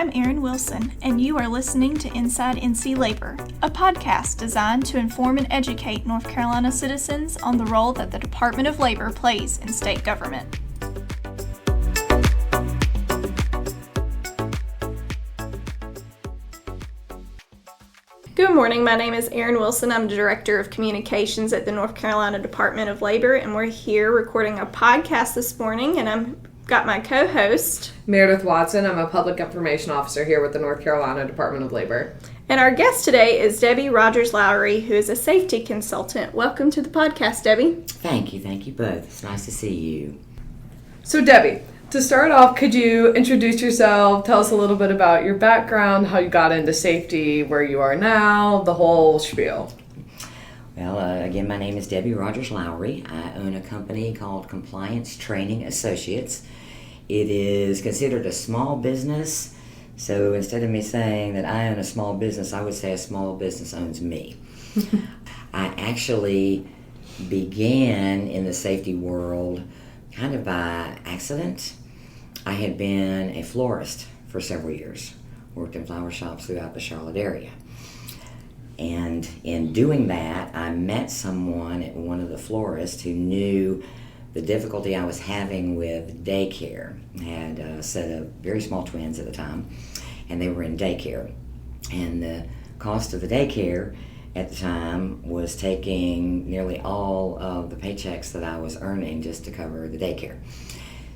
I'm Erin Wilson, and you are listening to Inside NC Labor, a podcast designed to inform and educate North Carolina citizens on the role that the Department of Labor plays in state government. Good morning, my name is Erin Wilson. I'm the Director of Communications at the North Carolina Department of Labor, and we're here recording a podcast this morning, and I've got my co-host, Meredith Watson. I'm a Public Information Officer here with the North Carolina Department of Labor. And our guest today is Debbie Rogers-Lowery, who is a safety consultant. Welcome to the podcast, Debbie. Thank you both. It's nice to see you. So Debbie, to start off, could you introduce yourself, tell us a little bit about your background, how you got into safety, where you are now, the whole spiel? Well, again, my name is Debbie Rogers-Lowery. I own a company called Compliance Training Associates. It is considered a small business, so instead of me saying that I own a small business, I would say a small business owns me. I actually began in the safety world kind of by accident. I had been a florist for several years, worked in flower shops throughout the Charlotte area. And in doing that, I met someone at one of the florists who knew the difficulty I was having with daycare. I had a set of very small twins at the time, and they were in daycare. And the cost of the daycare at the time was taking nearly all of the paychecks that I was earning just to cover the daycare.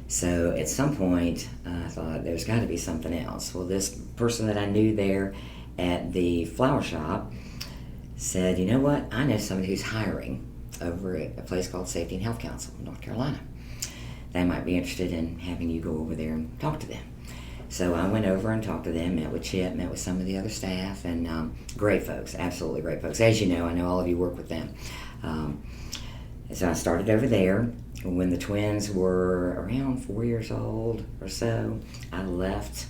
So at some point, I thought there's got to be something else. Well, this person that I knew there at the flower shop said, you know what, I know somebody who's hiring over at a place called Safety and Health Council in North Carolina. They might be interested in having you go over there and talk to them. So I went over and talked to them, met with Chip, met with some of the other staff, and great folks, absolutely great folks. As you know, I know all of you work with them. So I started over there. When the twins were around 4 years old or so, I left.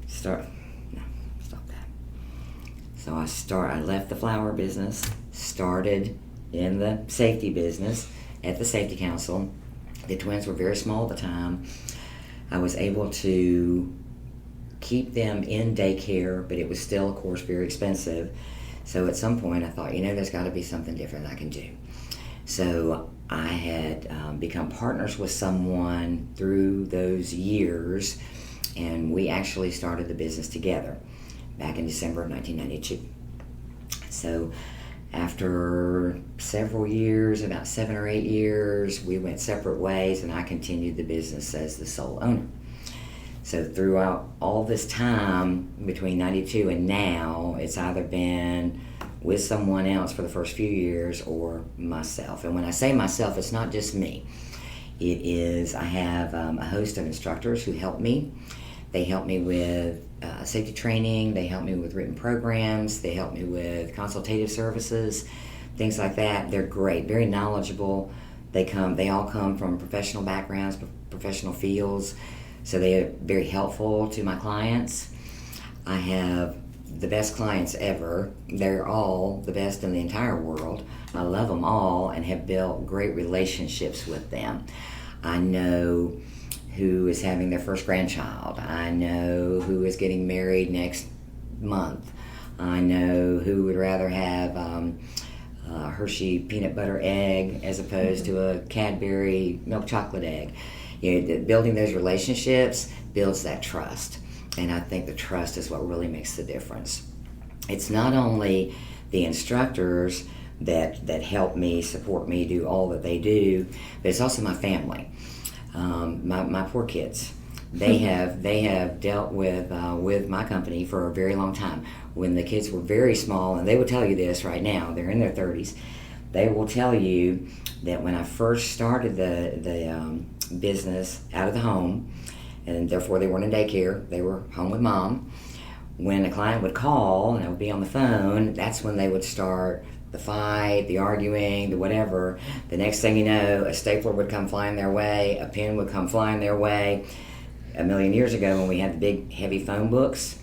Stop that. So I left the flower business, started in the safety business at the Safety Council. The twins were very small at the time. I was able to keep them in daycare, but it was still, of course, very expensive. So at some point I thought, there's got to be something different I can do. So I had become partners with someone through those years, and we actually started the business together back in December of 1992. So after several years, about 7 or 8 years, we went separate ways, and I continued the business as the sole owner. So throughout all this time, between 92 and now, it's either been with someone else for the first few years or myself. And when I say myself, it's not just me. It is, I have a host of instructors who help me. They help me with safety training, they help me with written programs, they help me with consultative services, things like that. They're great, very knowledgeable. They all come from professional backgrounds, professional fields, so they are very helpful to my clients. I have the best clients ever. They're all the best in the entire world. I love them all and have built great relationships with them. I know who is having their first grandchild. I know who is getting married next month. I know who would rather have Hershey peanut butter egg as opposed to a Cadbury milk chocolate egg. Building those relationships builds that trust, and I think the trust is what really makes the difference. It's not only the instructors that help me, support me, do all that they do, but it's also my family. My poor kids, they have dealt with my company for a very long time. When the kids were very small, and they will tell you this right now, they're in their 30s, they will tell you that when I first started the business out of the home, and therefore they weren't in daycare, they were home with mom. When a client would call and I would be on the phone, that's when they would start the fight, the arguing, the whatever. The next thing you know, a stapler would come flying their way, a pen would come flying their way. A million years ago when we had the big heavy phone books,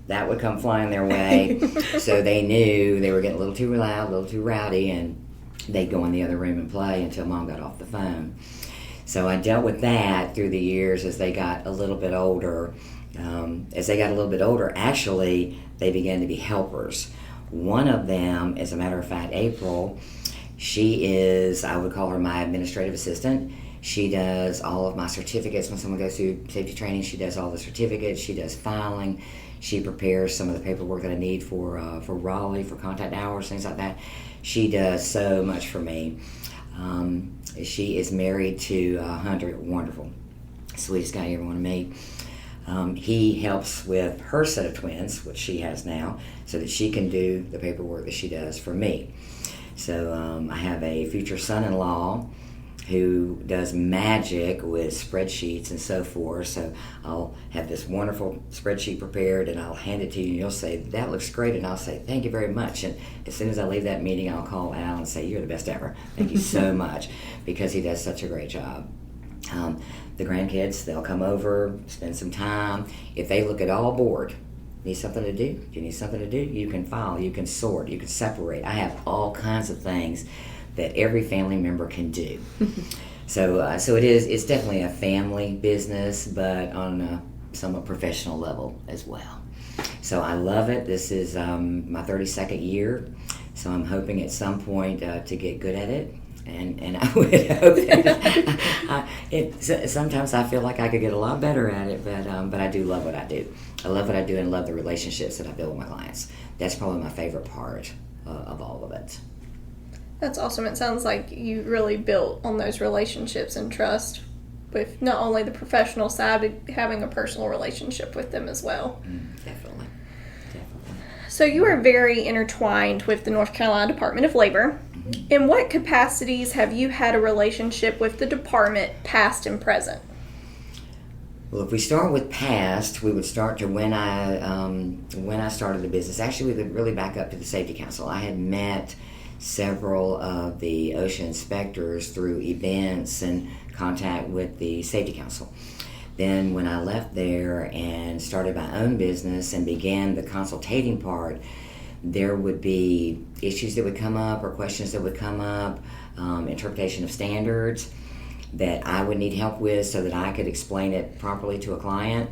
that would come flying their way. So they knew they were getting a little too loud, a little too rowdy, and they'd go in the other room and play until mom got off the phone. So I dealt with that through the years as they got a little bit older. As they got a little bit older, actually, they began to be helpers. One of them, as a matter of fact, April, she is, I would call her my administrative assistant. She does all of my certificates. When someone goes through safety training, she does all the certificates. She does filing. She prepares some of the paperwork that I need for Raleigh, for contact hours, things like that. She does so much for me. She is married to Hunter, wonderful, sweetest guy you ever want to meet. He helps with her set of twins, which she has now, so that she can do the paperwork that she does for me. So I have a future son-in-law who does magic with spreadsheets and so forth. So I'll have this wonderful spreadsheet prepared and I'll hand it to you and you'll say, that looks great, and I'll say, thank you very much. And as soon as I leave that meeting, I'll call Al and say, you're the best ever. Thank you so much, because he does such a great job. The grandkids, they'll come over, spend some time. If they look at all bored, need something to do? You need something to do? You can file, you can sort, you can separate. I have all kinds of things that every family member can do. So it's definitely a family business, but on a somewhat professional level as well. So I love it. This is my 32nd year, so I'm hoping at some point to get good at it. And I would hope that sometimes I feel like I could get a lot better at it, but I do love what I do. I love what I do and love the relationships that I build with my clients. That's probably my favorite part of all of it. That's awesome. It sounds like you really built on those relationships and trust with not only the professional side, but having a personal relationship with them as well. Definitely. So you are very intertwined with the North Carolina Department of Labor. Mm-hmm. In what capacities have you had a relationship with the department, past and present? Well, if we start with past, we would start to when I started the business. Actually, we could really back up to the Safety Council. I had met several of the OSHA inspectors through events and contact with the Safety Council. Then when I left there and started my own business and began the consultating part, there would be issues that would come up or questions that would come up, interpretation of standards that I would need help with so that I could explain it properly to a client.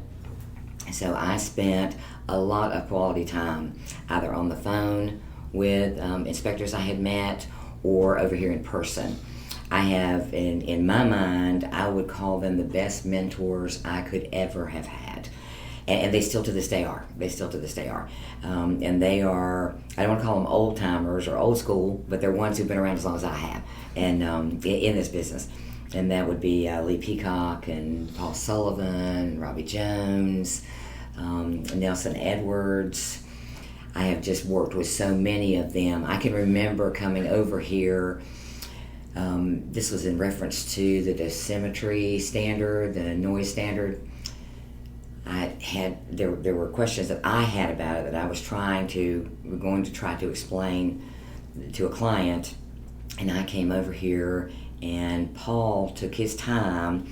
So I spent a lot of quality time either on the phone with inspectors I had met or over here in person. I have, in my mind, I would call them the best mentors I could ever have had. And they still to this day are. And they are, I don't want to call them old timers or old school, but they're ones who've been around as long as I have and in this business. And that would be Lee Peacock and Paul Sullivan, Robbie Jones, Nelson Edwards. I have just worked with so many of them. I can remember coming over here. This was in reference to the dosimetry standard, the noise standard. There were questions that I had about it that I was going to try to explain to a client, and I came over here and Paul took his time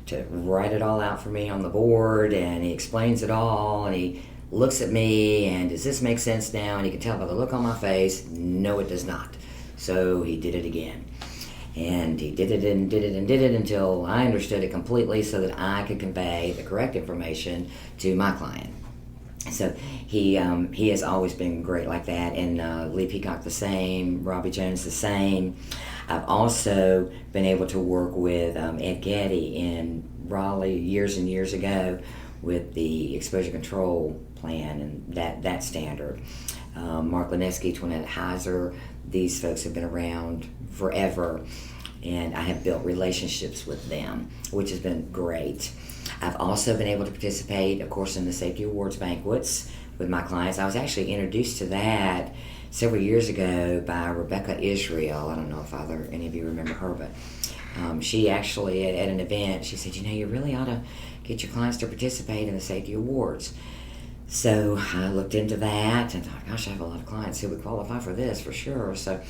to write it all out for me on the board, and he explains it all, and he looks at me and does this make sense now? And you can tell by the look on my face, no it does not. So he did it again. And he did it and did it and did it until I understood it completely so that I could convey the correct information to my client. So he has always been great like that, and Lee Peacock the same, Robbie Jones the same. I've also been able to work with Ed Getty in Raleigh years and years ago with the exposure control plan and that standard. Mark Lineski, Twinette Heiser, these folks have been around forever, and I have built relationships with them, which has been great. I've also been able to participate, of course, in the safety awards banquets with my clients. I was actually introduced to that several years ago by Rebecca Israel. I don't know if any of you remember her, but she actually, at an event, she said, you really ought to get your clients to participate in the safety awards. So I looked into that and thought, gosh, I have a lot of clients who would qualify for this for sure. So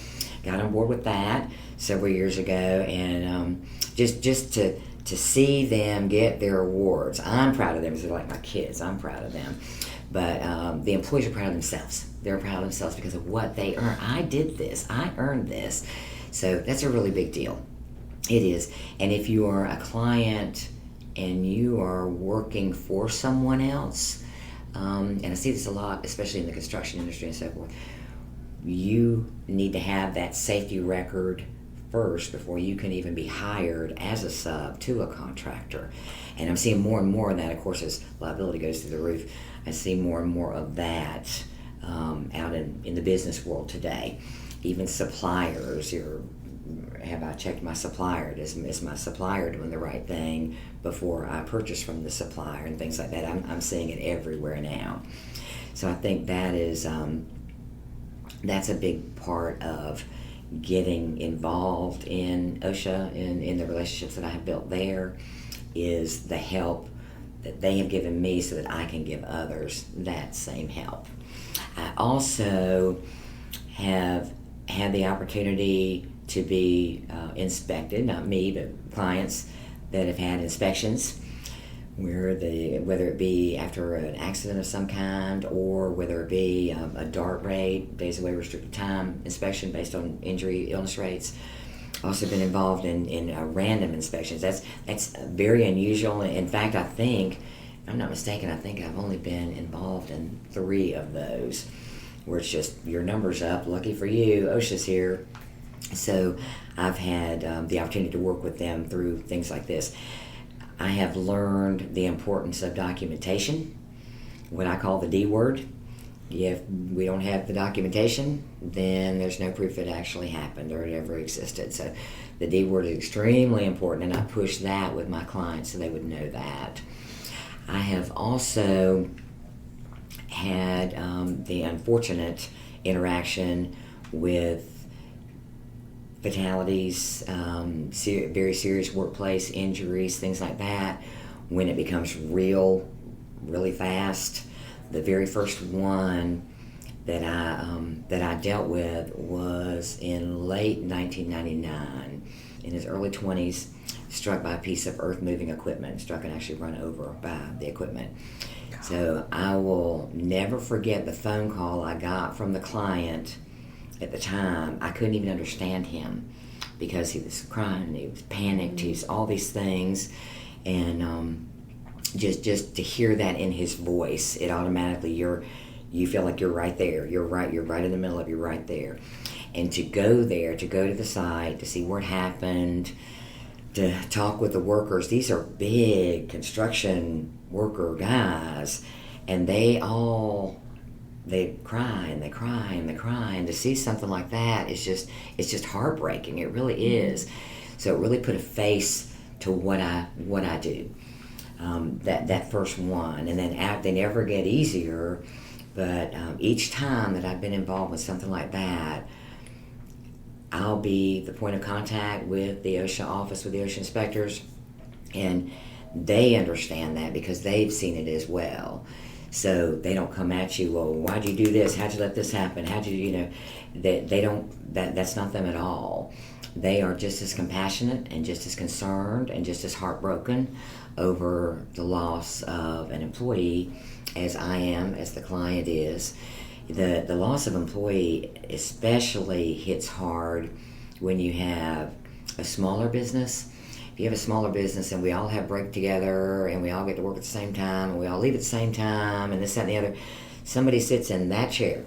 got on board with that several years ago, and just to see them get their awards. I'm proud of them. They're like my kids. I'm proud of them. But the employees are proud of themselves. They're proud of themselves because of what they earn. I did this. I earned this. So that's a really big deal. It is. And if you are a client and you are working for someone else, and I see this a lot, especially in the construction industry and so forth, you need to have that safety record first before you can even be hired as a sub to a contractor. And I'm seeing more and more of that, of course, as liability goes through the roof. I see more and more of that out in the business world today. Even suppliers, have I checked my supplier? Is my supplier doing the right thing before I purchase from the supplier, and things like that? I'm seeing it everywhere now. So I think that is that's a big part of getting involved in OSHA, in the relationships that I have built there, is the help that they have given me so that I can give others that same help. I also have had the opportunity to be inspected, not me, but clients that have had inspections, whether it be after an accident of some kind, or whether it be a DART rate, days away restricted time inspection based on injury illness rates. Also been involved in random inspections. That's very unusual. In fact, I think, if I'm not mistaken, I think I've only been involved in 3 of those, where it's just your number's up, lucky for you, OSHA's here. So I've had the opportunity to work with them through things like this. I have learned the importance of documentation, what I call the D word. If we don't have the documentation, then there's no proof it actually happened or it ever existed. So the D word is extremely important, and I push that with my clients so they would know that. I have also had the unfortunate interaction with fatalities, very serious workplace injuries, things like that, when it becomes really fast. The very first one that I dealt with was in late 1999, in his early 20s, struck by a piece of earth-moving equipment, struck and actually run over by the equipment. So I will never forget the phone call I got from the client. At the time, I couldn't even understand him because he was crying, he was panicked, he's all these things, and just to hear that in his voice, it automatically you feel like you're right there. You're right in the middle of, you're right there, and to go to the site to see what happened, to talk with the workers. These are big construction worker guys, and they cry and they cry and they cry, and to see something like that is just heartbreaking. It really is. So it really put a face to what I do. That first one, and then they never get easier. But each time that I've been involved with something like that, I'll be the point of contact with the OSHA office, with the OSHA inspectors, and they understand that because they've seen it as well. So they don't come at you, well, why'd you do this? How'd you let this happen? How'd you, they don't, that's not them at all. They are just as compassionate and just as concerned and just as heartbroken over the loss of an employee as I am, as the client is. The loss of employee especially hits hard when you have a smaller business. If you have a smaller business and we all have break together and we all get to work at the same time and we all leave at the same time and this, that, and the other, somebody sits in that chair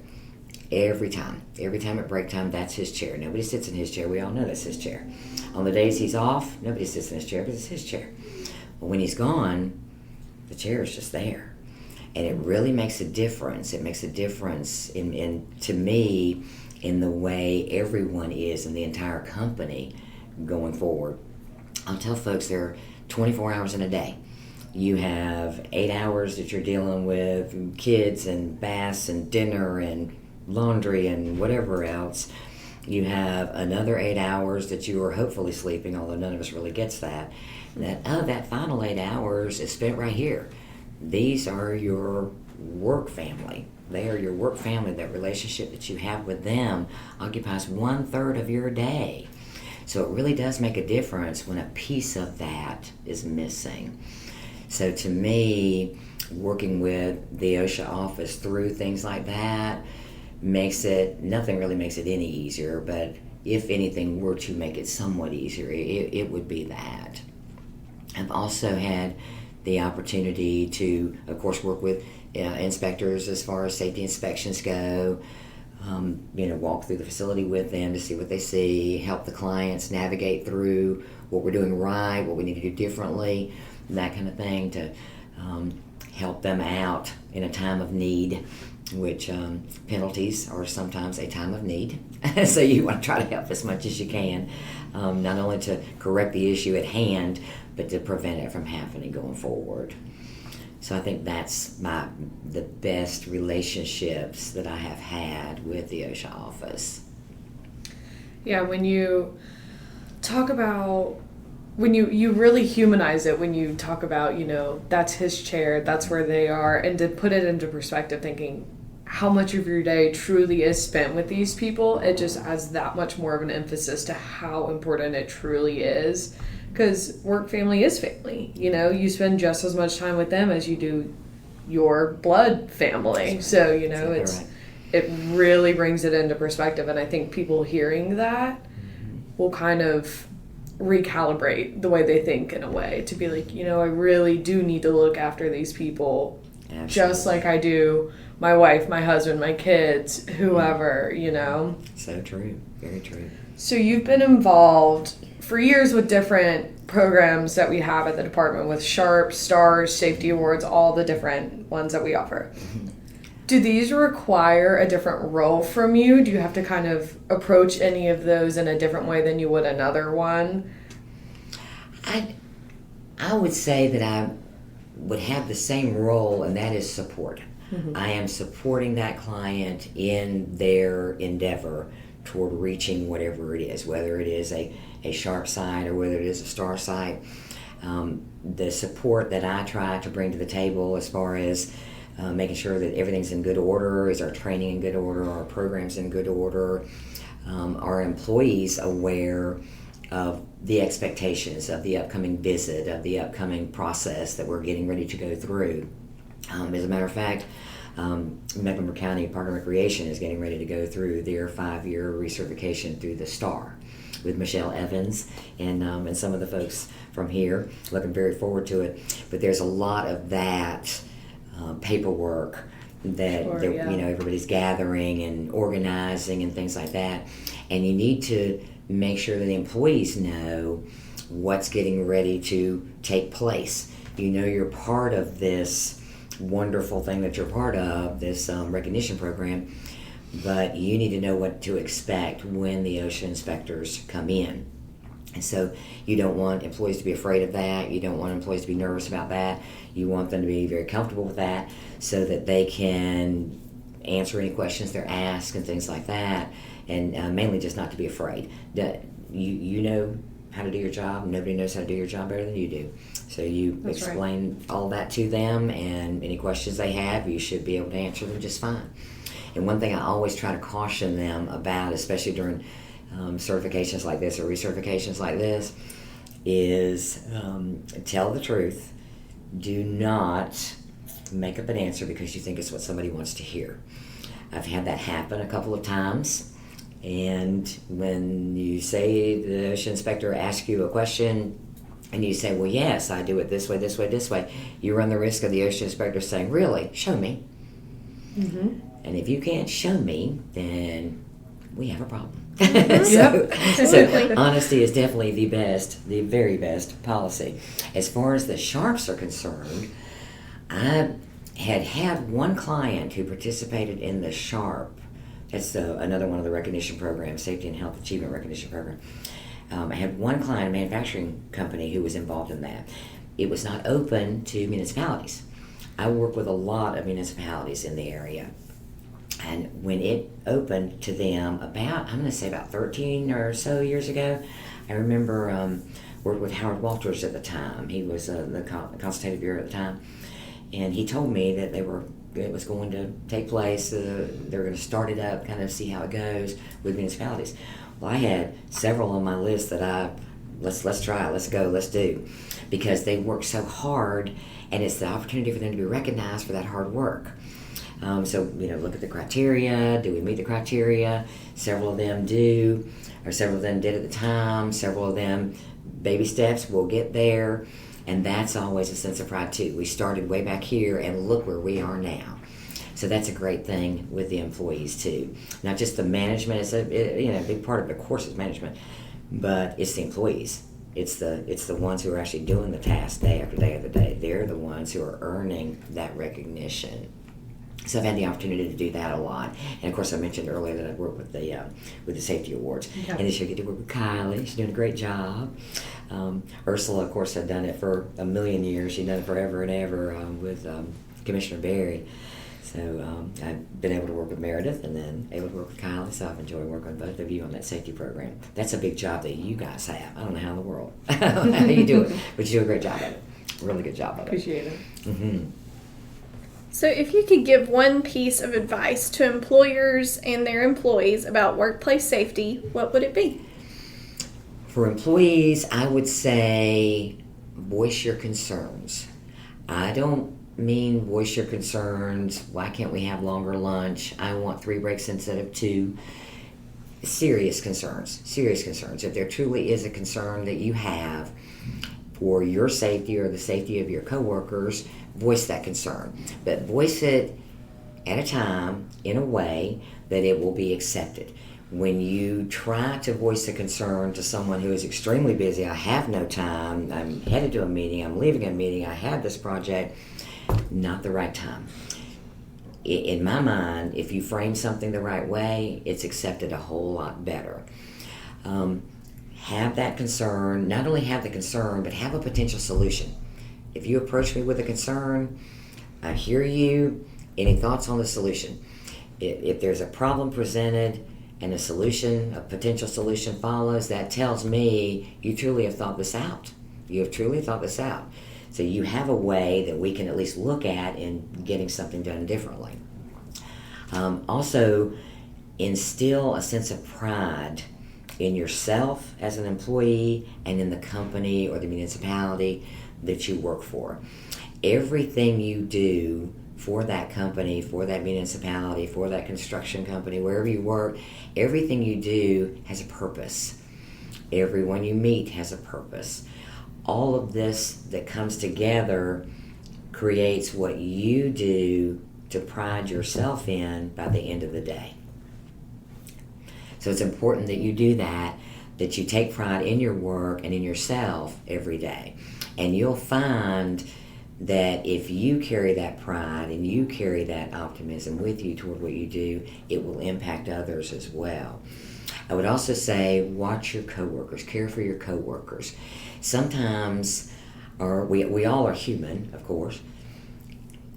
every time. Every time at break time, that's his chair. Nobody sits in his chair. We all know that's his chair. On the days he's off, nobody sits in his chair because it's his chair. But when he's gone, the chair is just there. And it really makes a difference. It makes a difference to me in the way everyone is in the entire company going forward. I'll tell folks there are 24 hours in a day. You have 8 hours that you're dealing with kids and baths and dinner and laundry and whatever else. You have another 8 hours that you are hopefully sleeping, although none of us really gets that. That final 8 hours is spent right here. These are your work family. They are your work family. That relationship that you have with them occupies 1/3 of your day. So it really does make a difference when a piece of that is missing. So to me, working with the OSHA office through things like that nothing really makes it any easier, but if anything were to make it somewhat easier, it would be that. I've also had the opportunity to, of course, work with inspectors as far as safety inspections go. Walk through the facility with them to see what they see, help the clients navigate through what we're doing right, what we need to do differently, that kind of thing, to help them out in a time of need, which penalties are sometimes a time of need. So you want to try to help as much as you can, not only to correct the issue at hand, but to prevent it from happening going forward. So I think that's the best relationships that I have had with the OSHA office. Yeah, when you talk about, when you really humanize it, when you talk about, that's his chair, that's where they are, and to put it into perspective, thinking how much of your day truly is spent with these people, it just adds that much more of an emphasis to how important it truly is. Because work family is family. You spend just as much time with them as you do your blood family. So, it really brings it into perspective. And I think people hearing that will kind of recalibrate the way they think in a way to be like, I really do need to look after these people. Absolutely. Just like I do my wife, my husband, my kids, whoever, So true. Very true. So you've been involved for years with different programs that we have at the department with SHARP, STARS, safety awards, all the different ones that we offer. Mm-hmm. Do these require a different role from you? Do you have to kind of approach any of those in a different way than you would another one? I would say that I would have the same role, and that is support. Mm-hmm. I am supporting that client in their endeavor toward reaching whatever it is, whether it is a SHARP site or whether it is a STAR site. The support that I try to bring to the table as far as making sure that everything's in good order, is our training in good order, our programs in good order, our employees aware of the expectations of the upcoming visit, of the upcoming process that we're getting ready to go through. As a matter of fact, Mecklenburg County Park and Recreation is getting ready to go through their 5-year recertification through the STAR with Michelle Evans and some of the folks from here. Looking very forward to it. But there's a lot of that paperwork that everybody's gathering and organizing and things like that. And you need to make sure that the employees know what's getting ready to take place. You're part of this wonderful thing that you're part of, this recognition program, but you need to know what to expect when the OSHA inspectors come in. And so you don't want employees to be afraid of that. You don't want employees to be nervous about that. You want them to be very comfortable with that so that they can answer any questions they're asked and things like that, and mainly just not to be afraid. You know how to do your job. Nobody knows how to do your job better than you do. So you explain all that to them, and any questions they have, you should be able to answer them just fine. And one thing I always try to caution them about, especially during certifications like this or recertifications like this, is tell the truth. Do not make up an answer because you think it's what somebody wants to hear. I've had that happen a couple of times. And when you say the OSHA inspector asks you a question and you say, well, yes, I do it this way, this way, this way, you run the risk of the OSHA inspector saying, really? Show me. Mm-hmm. And if you can't show me, then we have a problem. So honesty is definitely the very best policy. As far as the SHARPs are concerned, I had one client who participated in the SHARP. That's another one of the recognition programs, Safety and Health Achievement Recognition Program. I had one client, a manufacturing company, who was involved in that. It was not open to municipalities. I work with a lot of municipalities in the area. And when it opened to them about 13 or so years ago, I remember worked with Howard Walters at the time. He was the consultative bureau at the time. And he told me that it was going to take place. They were going to start it up, kind of see how it goes with municipalities. Well, I had several on my list that let's try it, let's go, let's do, because they work so hard, and it's the opportunity for them to be recognized for that hard work. So look at the criteria. Do we meet the criteria? Several of them do, or several of them did at the time. Several of them, baby steps, we'll get there. And that's always a sense of pride too. We started way back here and look where we are now. So that's a great thing with the employees too. Not just the management, it's a big part of it, of course, is management, but it's the employees. It's the ones who are actually doing the task day after day after day. They're the ones who are earning that recognition. So I've had the opportunity to do that a lot. And of course, I mentioned earlier that I work with the safety awards. Yeah. And this year I get to work with Kylie. She's doing a great job. Ursula, of course, had done it for a million years. She'd done it forever and ever with Commissioner Barry. So I've been able to work with Meredith and then able to work with Kylie. So I've enjoyed working with both of you on that safety program. That's a big job that you guys have. I don't know how in the world how you do it, but you do a great job of it. Really good job of it. Appreciate it. Mm-hmm. So if you could give one piece of advice to employers and their employees about workplace safety, what would it be? For employees, I would say voice your concerns. I don't mean voice your concerns. Why can't we have longer lunch? I want 3 breaks instead of 2. Serious concerns. If there truly is a concern that you have for your safety or the safety of your coworkers, voice that concern. But voice it at a time in a way that it will be accepted. When you try to voice a concern to someone who is extremely busy, I have no time, I'm headed to a meeting, I'm leaving a meeting, I have this project, not the right time. In my mind, if you frame something the right way, it's accepted a whole lot better. Have that concern, not only have the concern, but have a potential solution. If you approach me with a concern, I hear you. Any thoughts on the solution? If there's a problem presented and a potential solution follows, that tells me you truly have thought this out. You have truly thought this out. So you have a way that we can at least look at in getting something done differently. Also, instill a sense of pride in yourself as an employee and in the company or the municipality that you work for. Everything you do for that company, for that municipality, for that construction company, wherever you work, everything you do has a purpose. Everyone you meet has a purpose. All of this that comes together creates what you do to pride yourself in by the end of the day. So it's important that you do that you take pride in your work and in yourself every day. And you'll find that if you carry that pride and you carry that optimism with you toward what you do, it will impact others as well. I would also say watch your coworkers, care for your coworkers. Sometimes, we all are human, of course.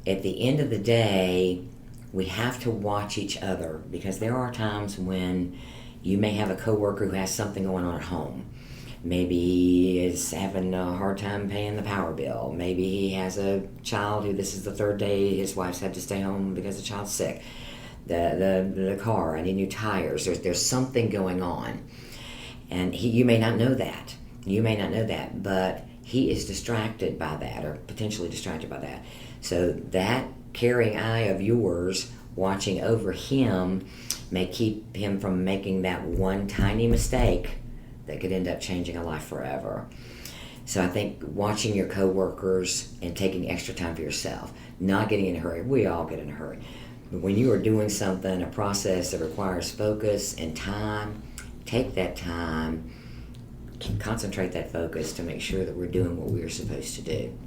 At the end of the day, we have to watch each other because there are times when you may have a coworker who has something going on at home. Maybe he is having a hard time paying the power bill. Maybe he has a child who this is the 3rd day his wife's had to stay home because the child's sick. The car, I need new tires. There's something going on. And you may not know that. But he is distracted by that or potentially distracted by that. So that caring eye of yours watching over him may keep him from making that one tiny mistake that could end up changing a life forever. So I think watching your coworkers and taking extra time for yourself, not getting in a hurry. We all get in a hurry. But when you are doing something, a process that requires focus and time, take that time, concentrate that focus to make sure that we're doing what we're supposed to do.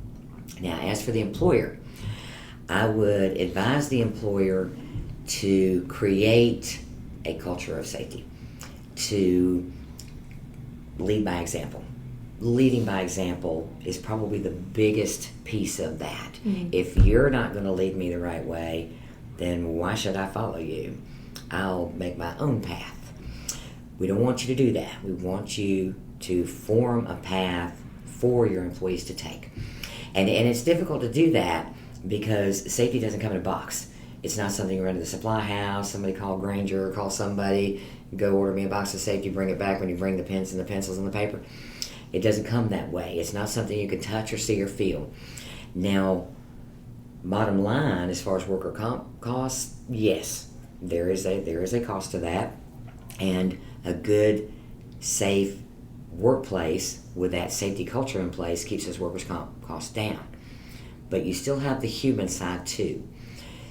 Now, as for the employer, I would advise the employer to create a culture of safety, to lead by example. Leading by example is probably the biggest piece of that. Mm-hmm. If you're not going to lead me the right way, then why should I follow you? I'll make my own path. We don't want you to do that. We want you to form a path for your employees to take. And it's difficult to do that because safety doesn't come in a box. It's not something you run to the supply house, somebody call Granger, call somebody, go order me a box of safety, bring it back when you bring the pens and the pencils and the paper. It doesn't come that way. It's not something you can touch or see or feel. Now, bottom line, as far as worker comp costs, yes, there is a cost to that, and a good, safe workplace with that safety culture in place keeps those workers' comp costs down. But you still have the human side too.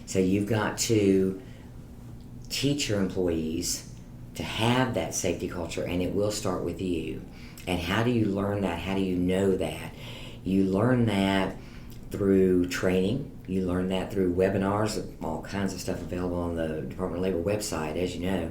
So you've got to teach your employees to have that safety culture, and it will start with you. And how do you learn that? How do you know that? You learn that through training. You learn that through webinars, all kinds of stuff available on the Department of Labor website, as you know.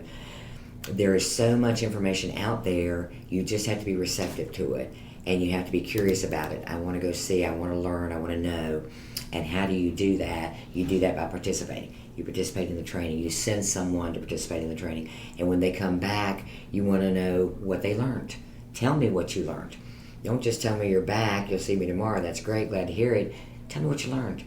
There is so much information out there, you just have to be receptive to it. And you have to be curious about it. I want to go see, I want to learn, I want to know. And how do you do that? You do that by participating. You participate in the training. You send someone to participate in the training. And when they come back, you want to know what they learned. Tell me what you learned. Don't just tell me you're back, you'll see me tomorrow, that's great, glad to hear it. Tell me what you learned.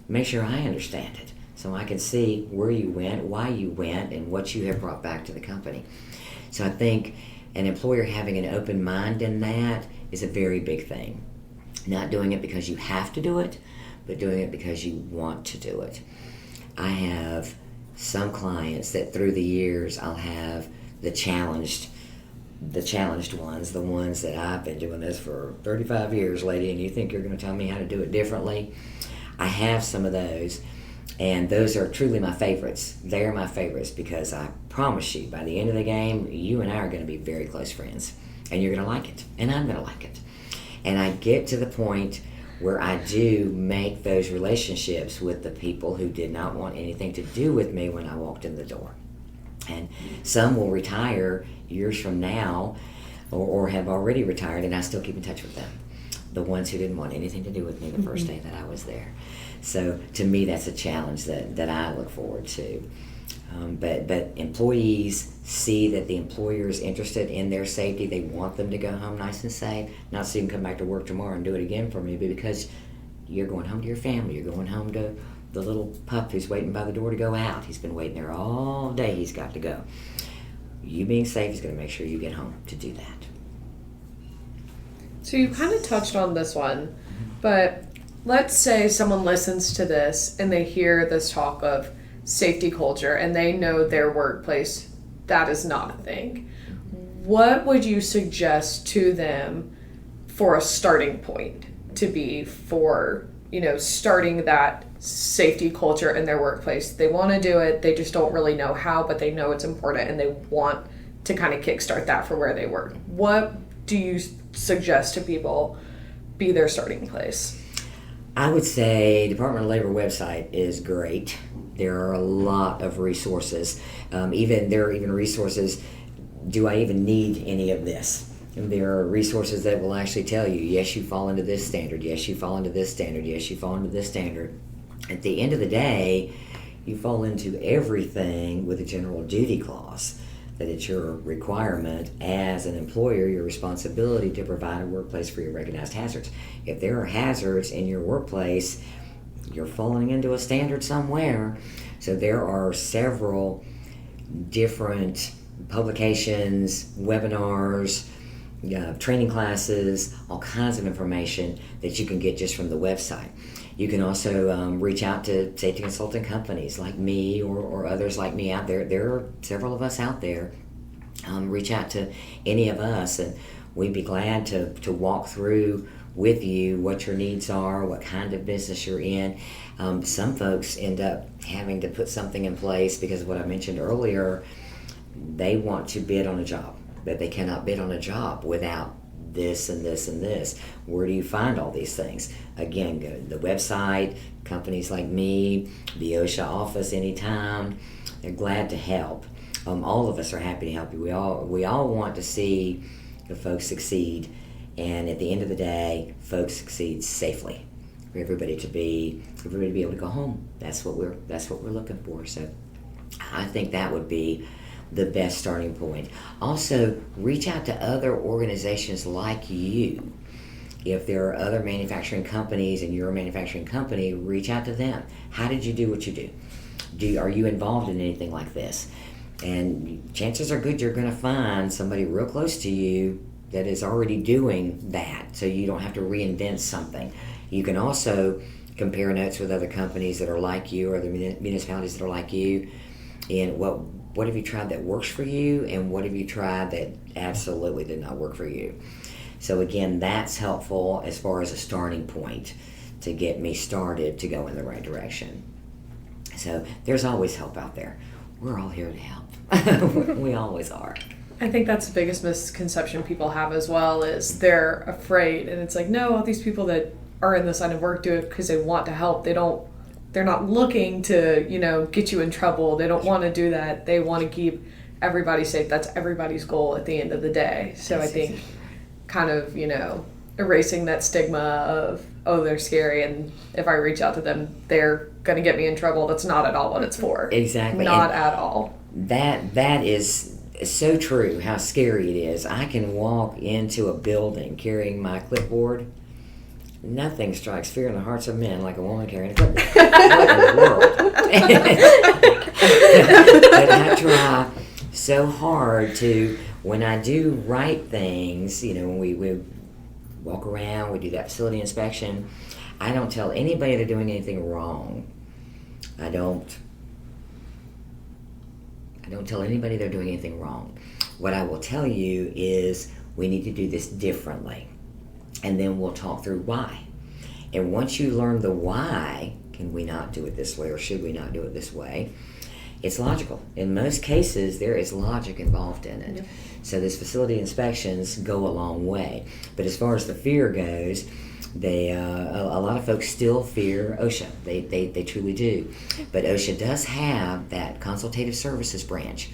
Make sure I understand it so I can see where you went, why you went, and what you have brought back to the company. So I think an employer having an open mind in that is a very big thing. Not doing it because you have to do it, but doing it because you want to do it. I have some clients that through the years I'll have the challenged ones, the ones that I've been doing this for 35 years, lady, and you think you're going to tell me how to do it differently? I have some of those, and those are truly my favorites. They're my favorites because I promise you, by the end of the game, you and I are going to be very close friends, and you're going to like it, and I'm going to like it. And I get to the point where I do make those relationships with the people who did not want anything to do with me when I walked in the door. And some will retire years from now or have already retired, and I still keep in touch with them. The ones who didn't want anything to do with me the first day that I was there. So to me, that's a challenge that I look forward to. But employees see that the employer is interested in their safety. They want them to go home nice and safe, not so you can come back to work tomorrow and do it again for me, but because you're going home to your family. You're going home to the little pup who's waiting by the door to go out. He's been waiting there all day. He's got to go. You being safe is going to make sure you get home to do that. So you kind of touched on this one, but let's say someone listens to this and they hear this talk of safety culture and they know their workplace, that is not a thing. What would you suggest to them for a starting point to be for, starting that safety culture in their workplace? They want to do it, they just don't really know how, but they know it's important and they want to kind of kickstart that for where they work. What do you suggest to people be their starting place? I would say Department of Labor website is great. There are a lot of resources. There are even resources, do I even need any of this? And there are resources that will actually tell you, yes, you fall into this standard, yes, you fall into this standard, yes, you fall into this standard. At the end of the day, you fall into everything with a general duty clause, that it's your requirement as an employer, your responsibility to provide a workplace for your recognized hazards. If there are hazards in your workplace, you're falling into a standard somewhere. So there are several different publications, webinars, training classes, all kinds of information that you can get just from the website. You can also reach out to safety consulting companies like me or others like me out there. There are several of us out there. Reach out to any of us, and we'd be glad to walk through with you what your needs are, what kind of business you're in. Some folks end up having to put something in place because of what I mentioned earlier. They want to bid on a job, but they cannot bid on a job without this and this and this. Where do you find all these things? Again, go to the website, companies like me, the OSHA office anytime. They're glad to help. All of us are happy to help you. We all want to see the folks succeed, and at the end of the day, folks succeed safely. For everybody to be able to go home. That's what we're looking for. So I think that would be the best starting point. Also, reach out to other organizations like you. If there are other manufacturing companies and you're a manufacturing company, reach out to them. How did you do what you do? Are you involved in anything like this? And chances are good you're going to find somebody real close to you that is already doing that, so you don't have to reinvent something. You can also compare notes with other companies that are like you or other municipalities that are like you in what have you tried that works for you, and what have you tried that absolutely did not work for you. So again, that's helpful as far as a starting point to get me started to go in the right direction. So there's always help out there. We're all here to help. We always are. I think that's the biggest misconception people have as well, is they're afraid. And it's like, no, all these people that are in this line of work do it because they want to help. They're not looking to, get you in trouble. They don't want to do that. They want to keep everybody safe. That's everybody's goal at the end of the day. So I think kind of, erasing that stigma of, oh, they're scary, and if I reach out to them, they're going to get me in trouble. That's not at all what it's for. Exactly. Not at all. That is so true, how scary it is. I can walk into a building carrying my clipboard. Nothing strikes fear in the hearts of men like a woman carrying a clipboard. What in the world? But I try so hard to, when I do right things, when we walk around, we do that facility inspection, I don't tell anybody they're doing anything wrong. I don't tell anybody they're doing anything wrong. What I will tell you is we need to do this differently. And then we'll talk through why. And once you learn the why, can we not do it this way or should we not do it this way, it's logical. In most cases, there is logic involved in it. Yep. So these facility inspections go a long way. But as far as the fear goes, a lot of folks still fear OSHA. They truly do. But OSHA does have that consultative services branch.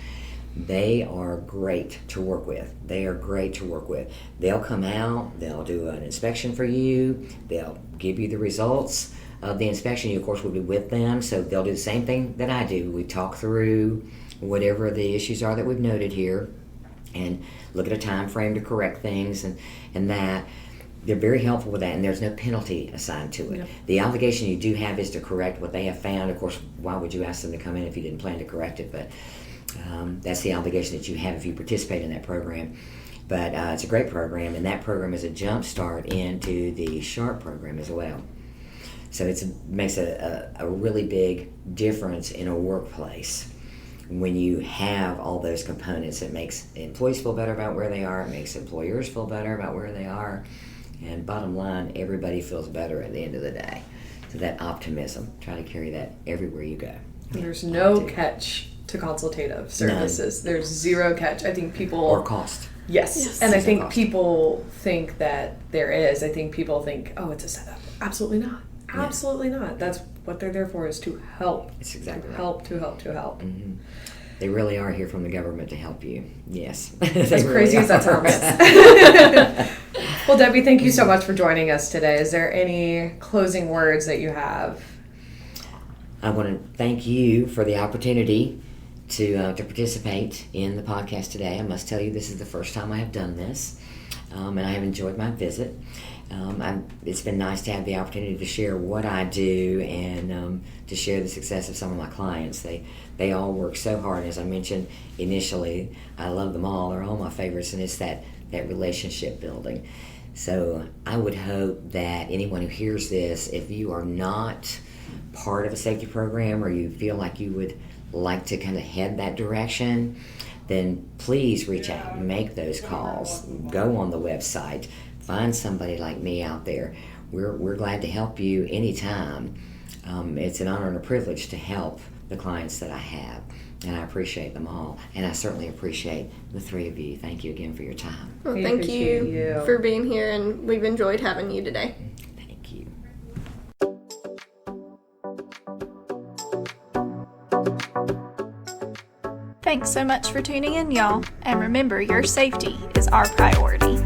They are great to work with. They'll come out, they'll do an inspection for you, they'll give you the results of the inspection. You, of course, will be with them, so they'll do the same thing that I do. We talk through whatever the issues are that we've noted here and look at a time frame to correct things and that. They're very helpful with that, and there's no penalty assigned to it. Yep. The obligation you do have is to correct what they have found. Of course, why would you ask them to come in if you didn't plan to correct it? But that's the obligation that you have if you participate in that program. But it's a great program, and that program is a jump start into the SHARP program as well. So it makes a really big difference in a workplace when you have all those components. It makes employees feel better about where they are. It makes employers feel better about where they are. And bottom line, everybody feels better at the end of the day. So that optimism, try to carry that everywhere you go. And there's no catch to consultative services. None. There's zero catch. I think people... Or cost. Yes. And I think people think that there is. I think people think, oh, it's a setup. Absolutely not. Absolutely not. That's what they're there for, is to help. It's exactly right. Help. Mm-hmm. They really are here from the government to help you. Yes. As crazy as that sounds. Well, Debbie, thank you so much for joining us today. Is there any closing words that you have? I want to thank you for the opportunity to participate in the podcast today. I must tell you, this is the first time I have done this, and I have enjoyed my visit. It's been nice to have the opportunity to share what I do and to share the success of some of my clients. They all work so hard. As I mentioned initially, I love them all. They're all my favorites, and it's that relationship building. So I would hope that anyone who hears this, if you are not part of a safety program or you feel like you would like to kind of head that direction, then please reach out, make those calls, go on the website, find somebody like me out there. We're glad to help you anytime. It's an honor and a privilege to help the clients that I have, and I appreciate them all, and I certainly appreciate the three of you. Thank you again for your time. Well, thank you for being here, and we've enjoyed having you today. Thank you. Thanks so much for tuning in, y'all, and remember, your safety is our priority.